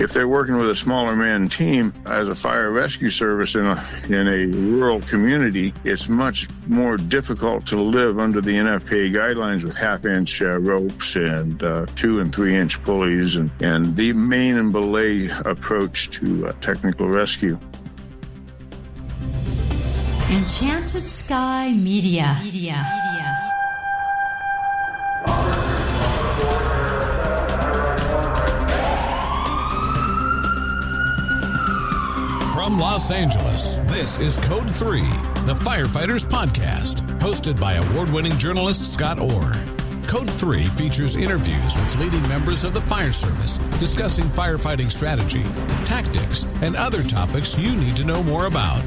If they're working with a smaller man team as a fire rescue service in a rural community, it's much more difficult to live under the NFPA guidelines with half-inch ropes and 2 and 3 inch pulleys and the main and belay approach to technical rescue. Enchanted Sky Media. From Los Angeles, this is Code 3, the Firefighters podcast, hosted by award-winning journalist Scott Orr. Code 3 features interviews with leading members of the fire service, discussing firefighting strategy, tactics, and other topics you need to know more about.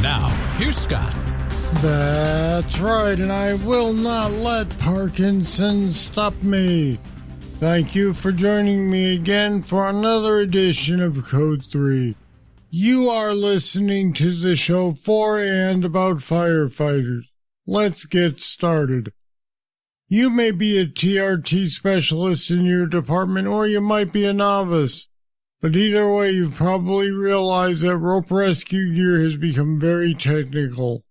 Now, here's Scott. That's right, and I will not let Parkinson's stop me. Thank you for joining me again for another edition of Code 3. You are listening to the show for and about firefighters. Let's get started. You may be a TRT specialist in your department, or you might be a novice. But either way, you've probably realized that rope rescue gear has become very technical.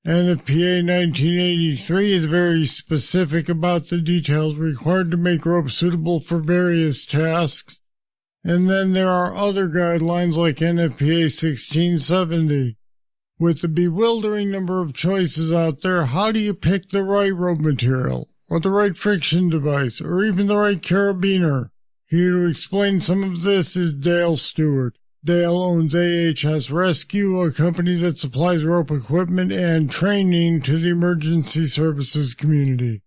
NFPA 1983 is very specific about the details required to make rope suitable for various tasks. And then there are other guidelines like NFPA 1670. With the bewildering number of choices out there, how do you pick the right rope material, or the right friction device, or even the right carabiner? Here to explain some of this is Dale Stewart. Dale owns AHS Rescue, a company that supplies rope equipment and training to the emergency services community.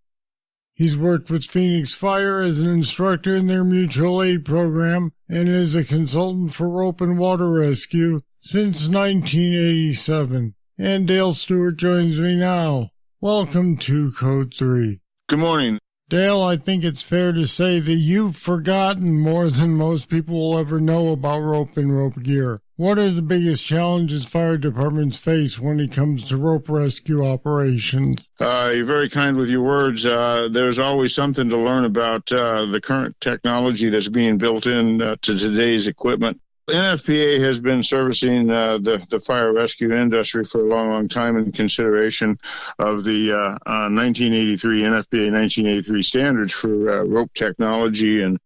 He's worked with Phoenix Fire as an instructor in their mutual aid program and is a consultant for rope and water rescue since 1987. And Dale Stewart joins me now. Welcome to Code 3. Good morning. Dale, I think it's fair to say that you've forgotten more than most people will ever know about rope and rope gear. What are the biggest challenges fire departments face when it comes to rope rescue operations? You're very kind with your words. There's always something to learn about the current technology that's being built in to today's equipment. NFPA has been servicing the fire rescue industry for a long time in consideration of the 1983 NFPA 1983 standards for rope technology and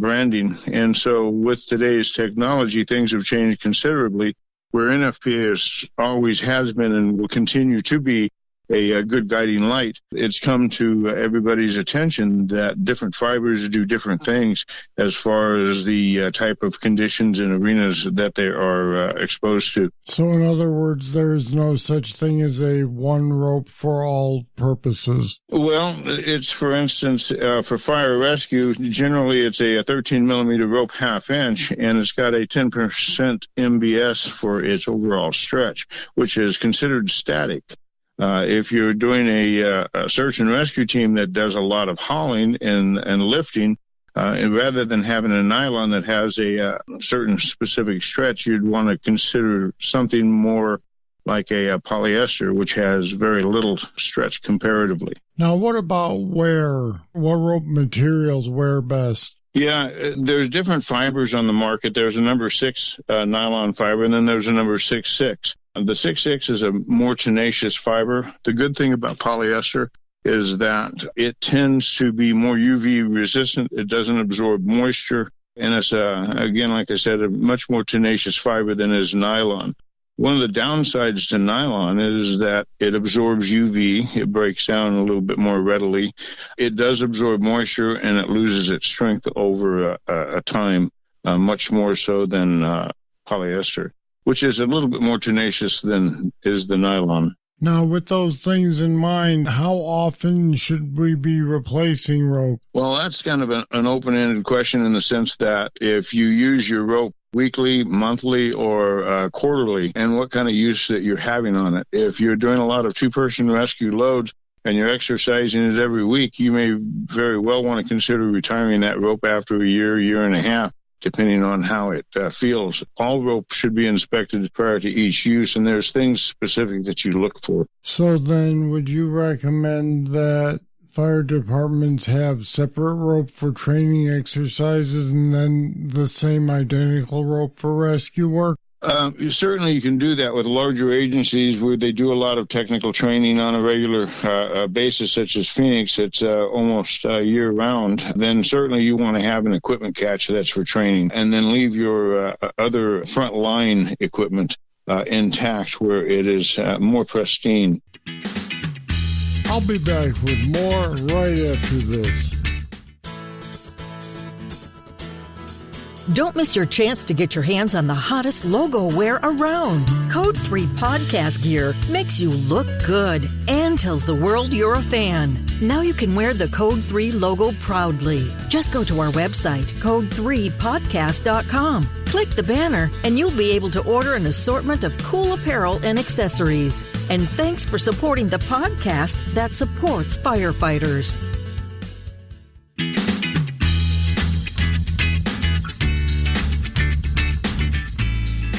branding. And so with today's technology, things have changed considerably, where NFPA always has been and will continue to be a good guiding light. It's come to everybody's attention that different fibers do different things as far as the type of conditions and arenas that they are exposed to. So in other words, there is no such thing as a one rope for all purposes. Well, it's, for instance, for fire rescue, generally it's a 13 millimeter rope half inch, and it's got a 10% MBS for its overall stretch, which is considered static. If you're doing a search and rescue team that does a lot of hauling and lifting, and rather than having a nylon that has a certain specific stretch, you'd want to consider something more like a polyester, which has very little stretch comparatively. Now, what about wear? What rope materials wear best? Yeah, there's different fibers on the market. There's a number 6 nylon fiber, and then there's a number 6.6. The 6.6 is a more tenacious fiber. The good thing about polyester is that it tends to be more UV resistant. It doesn't absorb moisture, and it's, again, like I said, a much more tenacious fiber than is nylon. One of the downsides to nylon is that it absorbs UV. It breaks down a little bit more readily. It does absorb moisture, and it loses its strength over a time, much more so than polyester, which is a little bit more tenacious than is the nylon. Now, with those things in mind, how often should we be replacing rope? Well, that's kind of an open-ended question in the sense that if you use your rope weekly, monthly, or quarterly, and what kind of use that you're having on it. If you're doing a lot of two-person rescue loads and you're exercising it every week, you may very well want to consider retiring that rope after a year and a half, depending on how it feels. All rope should be inspected prior to each use, and there's things specific that you look for. So then would you recommend that fire departments have separate rope for training exercises and then the same identical rope for rescue work? Certainly you can do that with larger agencies where they do a lot of technical training on a regular basis, such as Phoenix. It's almost year-round. Then certainly you want to have an equipment catch that's for training, and then leave your other front-line equipment intact where it is more pristine. I'll be back with more right after this. Don't miss your chance to get your hands on the hottest logo wear around. Code 3 podcast gear makes you look good and tells the world you're a fan. Now you can wear the Code 3 logo proudly. Just go to our website, code3podcast.com. Click the banner and you'll be able to order an assortment of cool apparel and accessories. And thanks for supporting the podcast that supports firefighters.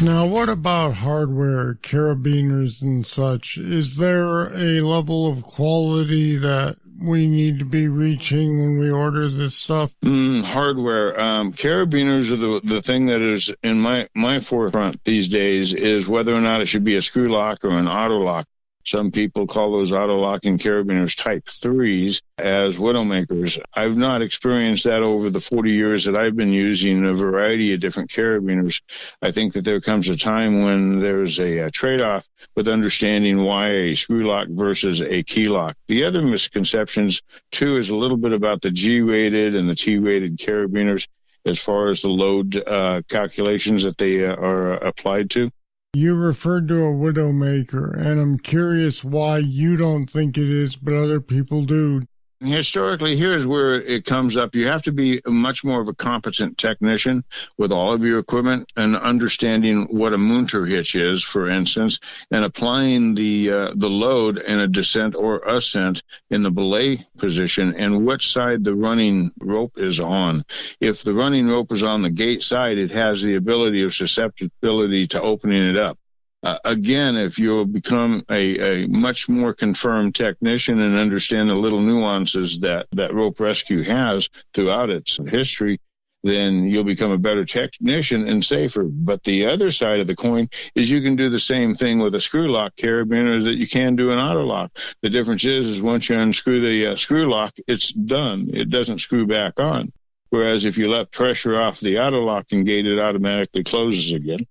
Now, what about hardware, carabiners and such? Is there a level of quality that we need to be reaching when we order this stuff? Hardware. Carabiners are the thing that is in my forefront these days is whether or not it should be a screw lock or an auto lock. Some people call those auto-locking carabiners Type 3s as Widowmakers. I've not experienced that over the 40 years that I've been using a variety of different carabiners. I think that there comes a time when there's a trade-off with understanding why a screw lock versus a key lock. The other misconceptions, too, is a little bit about the G-rated and the T-rated carabiners as far as the load calculations that they are applied to. You referred to a Widowmaker, and I'm curious why you don't think it is, but other people do. Historically, here's where it comes up. You have to be much more of a competent technician with all of your equipment and understanding what a Munter hitch is, for instance, and applying the load in a descent or ascent in the belay position and which side the running rope is on. If the running rope is on the gate side, it has the ability of susceptibility to opening it up. Again, if you'll become a much more confirmed technician and understand the little nuances that rope rescue has throughout its history, then you'll become a better technician and safer. But the other side of the coin is you can do the same thing with a screw lock carabiner that you can do an auto lock. The difference is once you unscrew the screw lock, it's done. It doesn't screw back on. Whereas if you let pressure off the auto locking gate, it automatically closes again.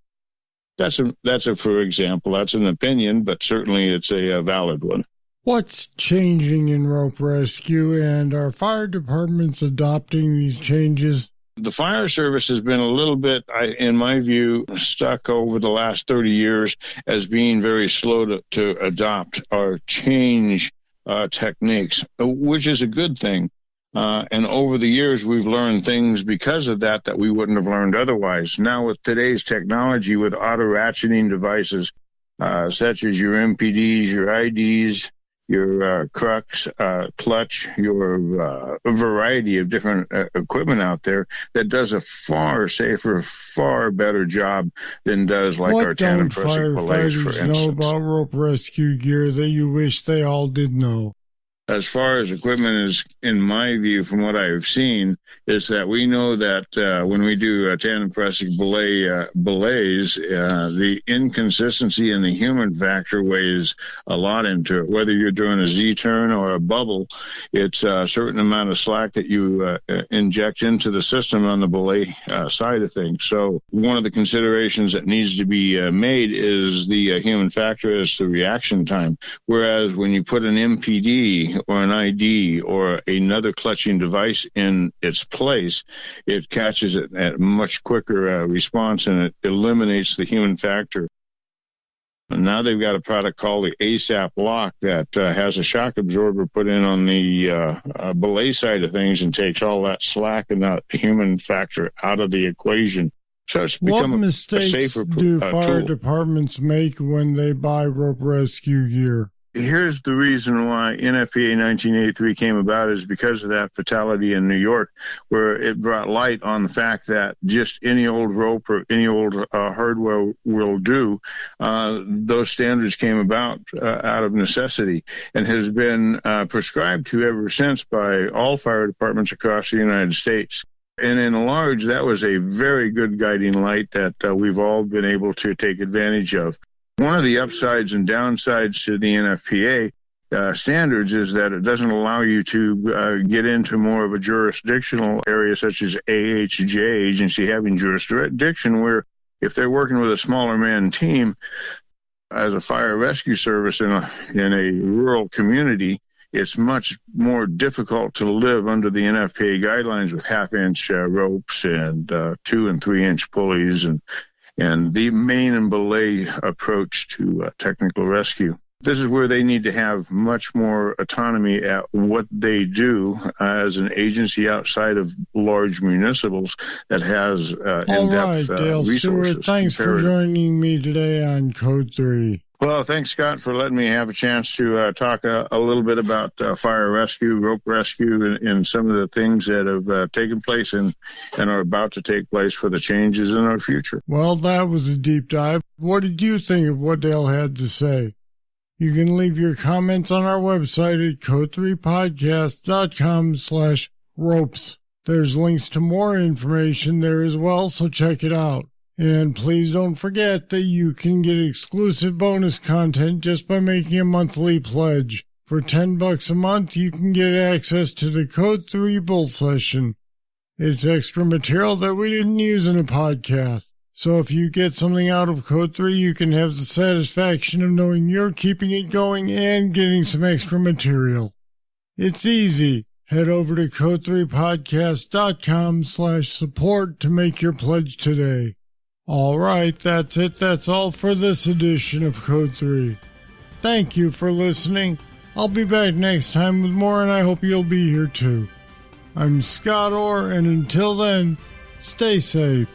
That's a for example. That's an opinion, but certainly it's a valid one. What's changing in rope rescue, and are fire departments adopting these changes? The fire service has been a little bit, in my view, stuck over the last 30 years as being very slow to adopt or change techniques, which is a good thing. And over the years, we've learned things because of that we wouldn't have learned otherwise. Now, with today's technology, with auto-ratcheting devices, such as your MPDs, your IDs, your crux, clutch, your variety of different equipment out there that does a far safer, far better job than does like our tandem pressing belays, for instance. What don't firefighters know about rope rescue gear that you wish they all did know? As far as equipment is, in my view, from what I've seen, is that we know that when we do tandem pressing belays, the inconsistency in the human factor weighs a lot into it. Whether you're doing a Z-turn or a bubble, it's a certain amount of slack that you inject into the system on the belay side of things. So one of the considerations that needs to be made is the human factor as the reaction time. Whereas when you put an MPD or an ID or another clutching device in its place, it catches it at a much quicker response, and it eliminates the human factor. And now they've got a product called the ASAP lock that has a shock absorber put in on the belay side of things and takes all that slack and that human factor out of the equation. So it's become a safer do fire tool. departments make when they buy rope rescue gear? Here's the reason why NFPA 1983 came about is because of that fatality in New York, where it brought light on the fact that just any old rope or any old hardware will do. Those standards came about out of necessity and has been prescribed to ever since by all fire departments across the United States. And in large, that was a very good guiding light that we've all been able to take advantage of. One of the upsides and downsides to the NFPA standards is that it doesn't allow you to get into more of a jurisdictional area such as AHJ, agency having jurisdiction, where if they're working with a smaller man team as a fire rescue service in a rural community, it's much more difficult to live under the NFPA guidelines with half-inch ropes and 2- and 3-inch pulleys and the main and belay approach to technical rescue. This is where they need to have much more autonomy at what they do as an agency outside of large municipals that has in-depth Dale resources. Stewart, thanks for joining me today on Code 3. Well, thanks, Scott, for letting me have a chance to talk a little bit about fire rescue, rope rescue, and some of the things that have taken place and are about to take place for the changes in our future. Well, that was a deep dive. What did you think of what Dale had to say? You can leave your comments on our website at code3podcast.com/ropes. There's links to more information there as well, so check it out. And please don't forget that you can get exclusive bonus content just by making a monthly pledge. For $10 a month, you can get access to the Code 3 Bull Session. It's extra material that we didn't use in a podcast. So if you get something out of Code 3, you can have the satisfaction of knowing you're keeping it going and getting some extra material. It's easy. Head over to code3podcast.com/support to make your pledge today. All right, that's it. That's all for this edition of Code 3. Thank you for listening. I'll be back next time with more, and I hope you'll be here too. I'm Scott Orr, and until then, stay safe.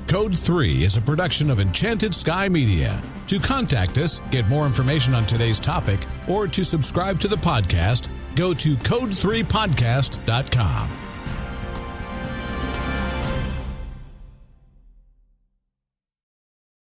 Code 3 is a production of Enchanted Sky Media. To contact us, get more information on today's topic, or to subscribe to the podcast, go to code3podcast.com.